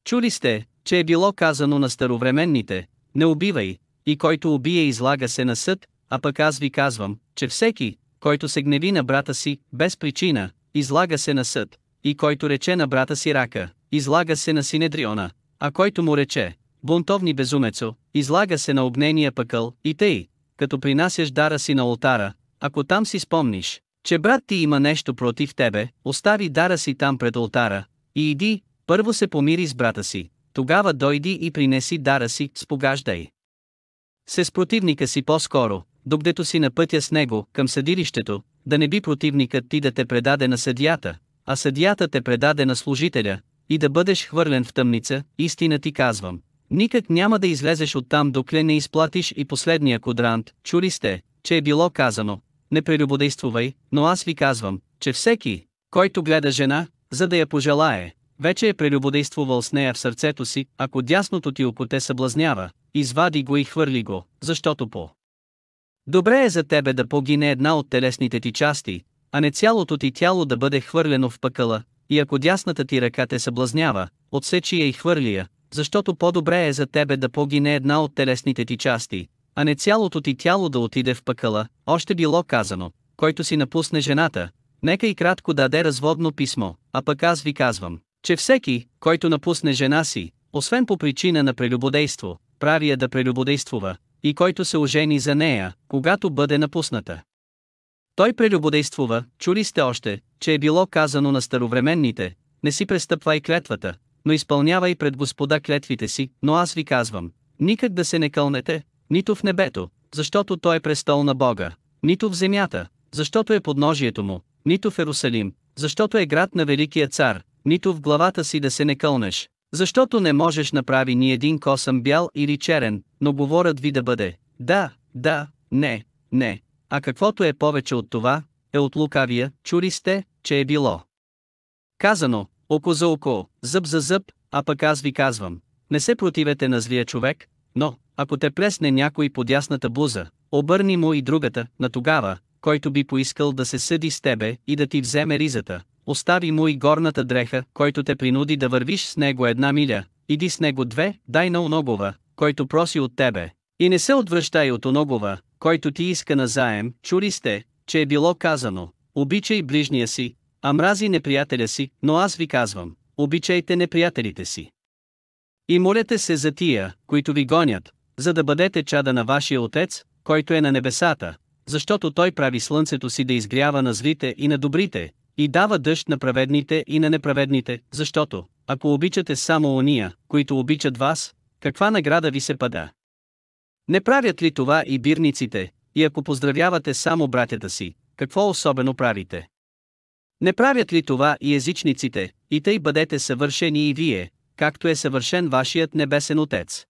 Чули сте, че е било казано на старовременните: не убивай, и който убие излага се на съд, а пък аз ви казвам, че всеки, който се гневи на брата си, без причина, излага се на съд, и който рече на брата си рака, излага се на Синедриона, а който му рече: бунтовни безумецо, излага се на огнения пъкъл, и тъй, като принасяш дара си на олтара, ако там си спомниш, че брат ти има нещо против тебе, остави дара си там пред олтара, и иди, първо се помири с брата си, тогава дойди и принеси дара си, спогаждай се с противника си по-скоро, докъдето си на пътя с него, към съдилището, да не би противникът ти да те предаде на съдията, а съдията те предаде на служителя, и да бъдеш хвърлен в тъмница. Истина ти казвам, никак няма да излезеш оттам, докле не изплатиш и последния квадрант. Чули сте, че е било казано: не прелюбодействувай, но аз ви казвам, че всеки, който гледа жена, за да я пожелае, вече е прелюбодействувал с нея в сърцето си. Ако дясното ти око те съблазнява, извади го и хвърли го, защото добре е за тебе да погине една от телесните ти части, а не цялото ти тяло да бъде хвърлено в пъкъла. И ако дясната ти ръка те съблазнява, отсечи я и хвърли я, защото по-добре е за тебе да погине една от телесните ти части, а не цялото ти тяло да отиде в пъкъла. Още било казано: който си напусне жената, нека и кратко даде разводно писмо. А пък аз ви казвам, че всеки, който напусне жена си, освен по причина на прелюбодейство, прави я да прелюбодействува, и който се ожени за нея, когато бъде напусната, той прелюбодействува. Чули сте още, че е било казано на старовременните: не си престъпвай клетвата, но изпълнявай пред Господа клетвите си. Но аз ви казвам, никак да се не кълнете, нито в небето, защото той е престол на Бога, нито в земята, защото е подножието му, нито в Ерусалим, защото е град на великия цар, нито в главата си да се не кълнеш, защото не можеш направи ни един косъм бял или черен, но говорят ви да бъде да, да, не, не, а каквото е повече от това, е от лукавия. Чули сте, че е било казано: око за око, зъб за зъб, а пък аз ви казвам, не се противете на злия човек, но, ако те плесне някой по дясната буза, обърни му и другата. На тогава, който би поискал да се съди с тебе и да ти вземе ризата, остави му и горната дреха. Който те принуди да вървиш с него 1 миля, иди с него 2, дай на оногова, който проси от тебе, и не се отвръщай от оногова, който ти иска назаем. Чули сте, че е било казано: обичай ближния си, а мрази неприятеля си. Но аз ви казвам: обичайте неприятелите си и молете се за тия, които ви гонят, за да бъдете чада на вашия Отец, който е на небесата, защото той прави слънцето си да изгрява на злите и на добрите, и дава дъжд на праведните и на неправедните. Защото, ако обичате само ония, които обичат вас, каква награда ви се пада? Не правят ли това и бирниците? И ако поздравявате само братята си, какво особено правите? Не правят ли това и езичниците? И тъй бъдете съвършени и вие, както е съвършен вашият небесен Отец.